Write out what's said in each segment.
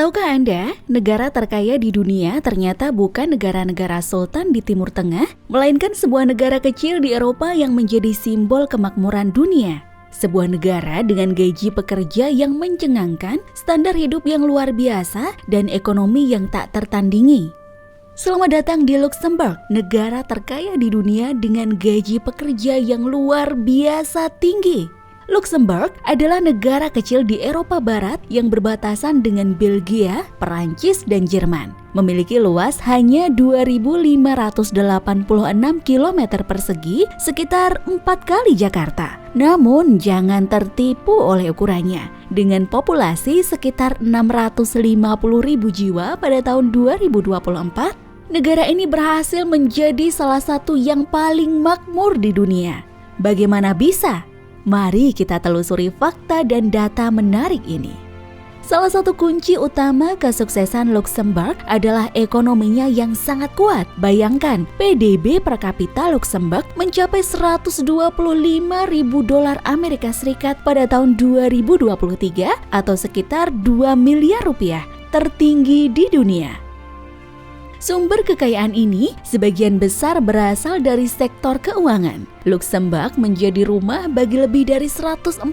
Tahukah Anda, negara terkaya di dunia ternyata bukan negara-negara sultan di Timur Tengah, melainkan sebuah negara kecil di Eropa yang menjadi simbol kemakmuran dunia. Sebuah negara dengan gaji pekerja yang mencengangkan, standar hidup yang luar biasa, dan ekonomi yang tak tertandingi. Selamat datang di Luxembourg, negara terkaya di dunia dengan gaji pekerja yang luar biasa tinggi. Luxembourg adalah negara kecil di Eropa Barat yang berbatasan dengan Belgia, Perancis, dan Jerman. Memiliki luas hanya 2.586 km persegi, sekitar 4 kali Jakarta. Namun jangan tertipu oleh ukurannya. Dengan populasi sekitar 650.000 jiwa pada tahun 2024, negara ini berhasil menjadi salah satu yang paling makmur di dunia. Bagaimana bisa? Mari kita telusuri fakta dan data menarik ini. Salah satu kunci utama kesuksesan Luxembourg adalah ekonominya yang sangat kuat. Bayangkan, PDB per kapita Luxembourg mencapai 125.000 dolar Amerika Serikat pada tahun 2023 atau sekitar 2 miliar rupiah, tertinggi di dunia. Sumber kekayaan ini sebagian besar berasal dari sektor keuangan. Luxembourg menjadi rumah bagi lebih dari 140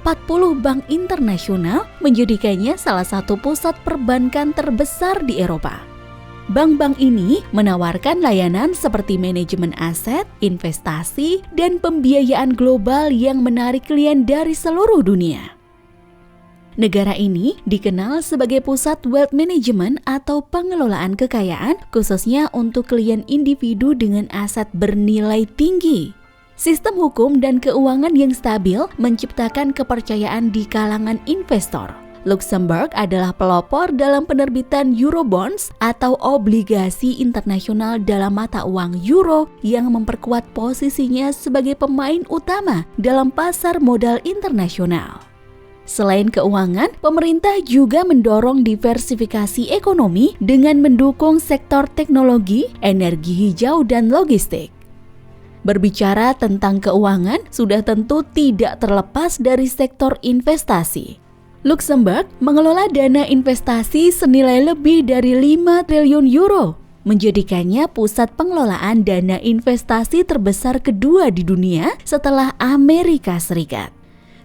bank internasional, menjadikannya salah satu pusat perbankan terbesar di Eropa. Bank-bank ini menawarkan layanan seperti manajemen aset, investasi, dan pembiayaan global yang menarik klien dari seluruh dunia. Negara ini dikenal sebagai pusat wealth management atau pengelolaan kekayaan, khususnya untuk klien individu dengan aset bernilai tinggi. Sistem hukum dan keuangan yang stabil menciptakan kepercayaan di kalangan investor. Luxembourg adalah pelopor dalam penerbitan Eurobonds atau obligasi internasional dalam mata uang euro yang memperkuat posisinya sebagai pemain utama dalam pasar modal internasional. Selain keuangan, pemerintah juga mendorong diversifikasi ekonomi dengan mendukung sektor teknologi, energi hijau, dan logistik. Berbicara tentang keuangan, sudah tentu tidak terlepas dari sektor investasi. Luxembourg mengelola dana investasi senilai lebih dari 5 triliun euro, menjadikannya pusat pengelolaan dana investasi terbesar kedua di dunia setelah Amerika Serikat.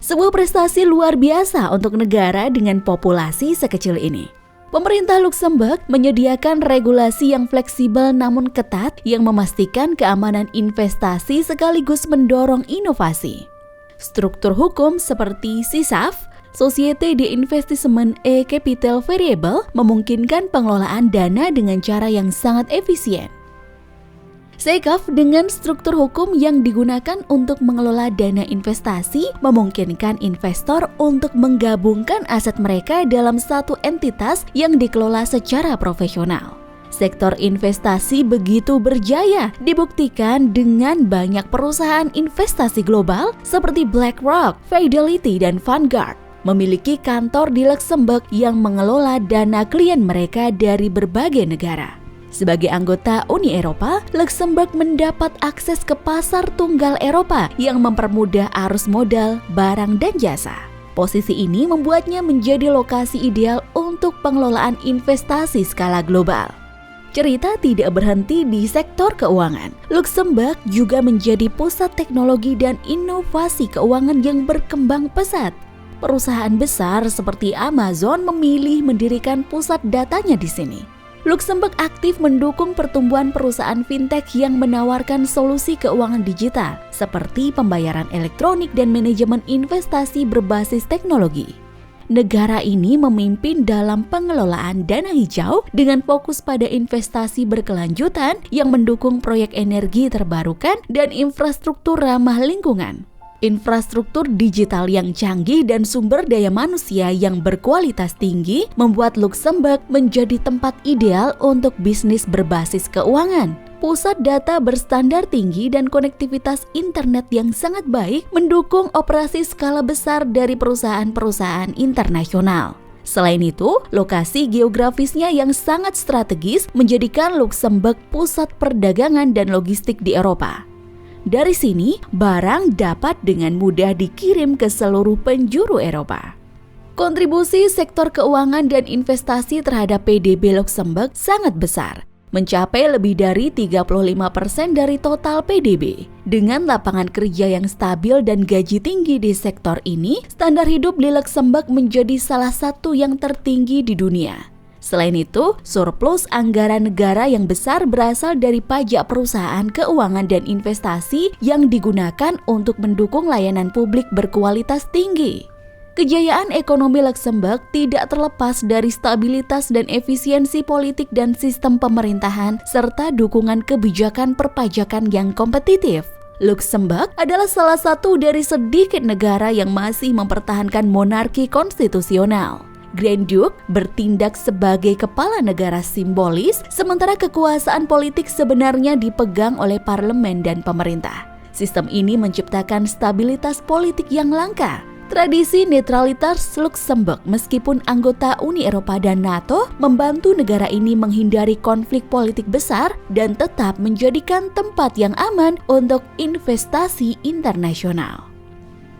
Sebuah prestasi luar biasa untuk negara dengan populasi sekecil ini. Pemerintah Luxembourg menyediakan regulasi yang fleksibel namun ketat yang memastikan keamanan investasi sekaligus mendorong inovasi. Struktur hukum seperti SISAF, Société d'Investissement et Capital Variable, memungkinkan pengelolaan dana dengan cara yang sangat efisien. SICAV dengan struktur hukum yang digunakan untuk mengelola dana investasi memungkinkan investor untuk menggabungkan aset mereka dalam satu entitas yang dikelola secara profesional. Sektor investasi begitu berjaya dibuktikan dengan banyak perusahaan investasi global seperti BlackRock, Fidelity, dan Vanguard memiliki kantor di Luxembourg yang mengelola dana klien mereka dari berbagai negara. Sebagai anggota Uni Eropa, Luxembourg mendapat akses ke pasar tunggal Eropa yang mempermudah arus modal, barang, dan jasa. Posisi ini membuatnya menjadi lokasi ideal untuk pengelolaan investasi skala global. Cerita tidak berhenti di sektor keuangan. Luxembourg juga menjadi pusat teknologi dan inovasi keuangan yang berkembang pesat. Perusahaan besar seperti Amazon memilih mendirikan pusat datanya di sini. Luxembourg aktif mendukung pertumbuhan perusahaan fintech yang menawarkan solusi keuangan digital seperti pembayaran elektronik dan manajemen investasi berbasis teknologi. Negara ini memimpin dalam pengelolaan dana hijau dengan fokus pada investasi berkelanjutan yang mendukung proyek energi terbarukan dan infrastruktur ramah lingkungan. Infrastruktur digital yang canggih dan sumber daya manusia yang berkualitas tinggi membuat Luxembourg menjadi tempat ideal untuk bisnis berbasis keuangan. Pusat data berstandar tinggi dan konektivitas internet yang sangat baik mendukung operasi skala besar dari perusahaan-perusahaan internasional. Selain itu, lokasi geografisnya yang sangat strategis menjadikan Luxembourg pusat perdagangan dan logistik di Eropa. Dari sini, barang dapat dengan mudah dikirim ke seluruh penjuru Eropa. Kontribusi sektor keuangan dan investasi terhadap PDB Luxembourg sangat besar, mencapai lebih dari 35% dari total PDB. Dengan lapangan kerja yang stabil dan gaji tinggi di sektor ini, standar hidup di Luxembourg menjadi salah satu yang tertinggi di dunia. Selain itu, surplus anggaran negara yang besar berasal dari pajak perusahaan, keuangan, dan investasi yang digunakan untuk mendukung layanan publik berkualitas tinggi. Kejayaan ekonomi Luxembourg tidak terlepas dari stabilitas dan efisiensi politik dan sistem pemerintahan, serta dukungan kebijakan perpajakan yang kompetitif. Luxembourg adalah salah satu dari sedikit negara yang masih mempertahankan monarki konstitusional. Grand Duke bertindak sebagai kepala negara simbolis, sementara kekuasaan politik sebenarnya dipegang oleh parlemen dan pemerintah. Sistem ini menciptakan stabilitas politik yang langka. Tradisi netralitas Luxembourg meskipun anggota Uni Eropa dan NATO membantu negara ini menghindari konflik politik besar dan tetap menjadikan tempat yang aman untuk investasi internasional.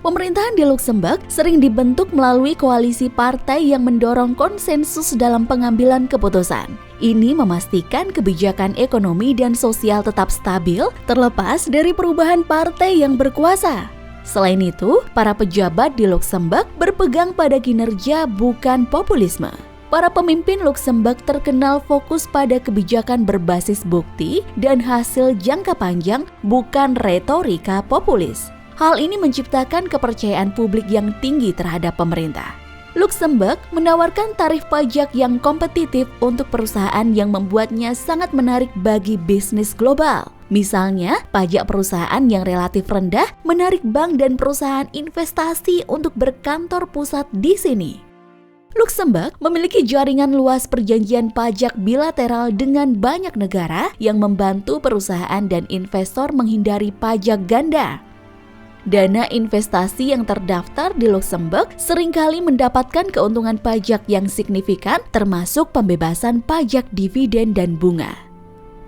Pemerintahan di Luxembourg sering dibentuk melalui koalisi partai yang mendorong konsensus dalam pengambilan keputusan. Ini memastikan kebijakan ekonomi dan sosial tetap stabil terlepas dari perubahan partai yang berkuasa. Selain itu, para pejabat di Luxembourg berpegang pada kinerja bukan populisme. Para pemimpin Luxembourg terkenal fokus pada kebijakan berbasis bukti dan hasil jangka panjang, bukan retorika populis. Hal ini menciptakan kepercayaan publik yang tinggi terhadap pemerintah. Luxembourg menawarkan tarif pajak yang kompetitif untuk perusahaan yang membuatnya sangat menarik bagi bisnis global. Misalnya, pajak perusahaan yang relatif rendah menarik bank dan perusahaan investasi untuk berkantor pusat di sini. Luxembourg memiliki jaringan luas perjanjian pajak bilateral dengan banyak negara yang membantu perusahaan dan investor menghindari pajak ganda. Dana investasi yang terdaftar di Luxembourg seringkali mendapatkan keuntungan pajak yang signifikan, termasuk pembebasan pajak dividen dan bunga.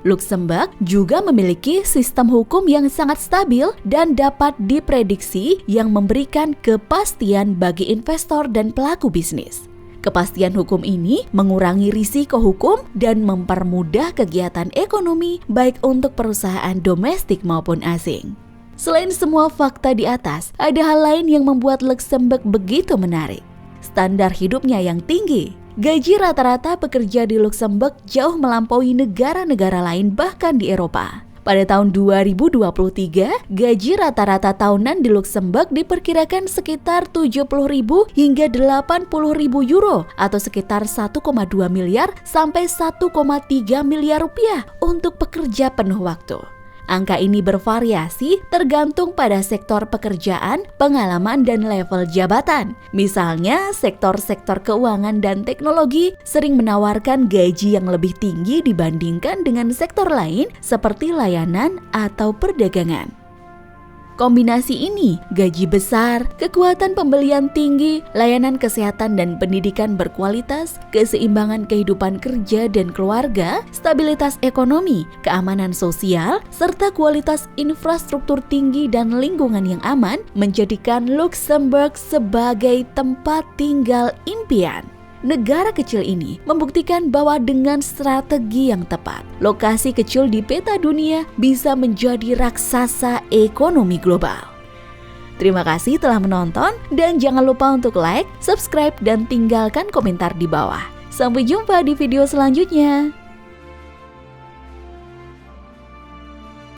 Luxembourg juga memiliki sistem hukum yang sangat stabil dan dapat diprediksi yang memberikan kepastian bagi investor dan pelaku bisnis. Kepastian hukum ini mengurangi risiko hukum dan mempermudah kegiatan ekonomi baik untuk perusahaan domestik maupun asing. Selain semua fakta di atas, ada hal lain yang membuat Luxembourg begitu menarik. Standar hidupnya yang tinggi. Gaji rata-rata pekerja di Luxembourg jauh melampaui negara-negara lain bahkan di Eropa. Pada tahun 2023, gaji rata-rata tahunan di Luxembourg diperkirakan sekitar 70.000 hingga 80.000 euro atau sekitar 1,2 miliar sampai 1,3 miliar rupiah untuk pekerja penuh waktu. Angka ini bervariasi tergantung pada sektor pekerjaan, pengalaman, dan level jabatan. Misalnya, sektor-sektor keuangan dan teknologi sering menawarkan gaji yang lebih tinggi dibandingkan dengan sektor lain seperti layanan atau perdagangan. Kombinasi ini, gaji besar, kekuatan pembelian tinggi, layanan kesehatan dan pendidikan berkualitas, keseimbangan kehidupan kerja dan keluarga, stabilitas ekonomi, keamanan sosial, serta kualitas infrastruktur tinggi dan lingkungan yang aman, menjadikan Luxembourg sebagai tempat tinggal impian. Negara kecil ini membuktikan bahwa dengan strategi yang tepat, lokasi kecil di peta dunia bisa menjadi raksasa ekonomi global. Terima kasih telah menonton dan jangan lupa untuk like, subscribe, dan tinggalkan komentar di bawah. Sampai jumpa di video selanjutnya.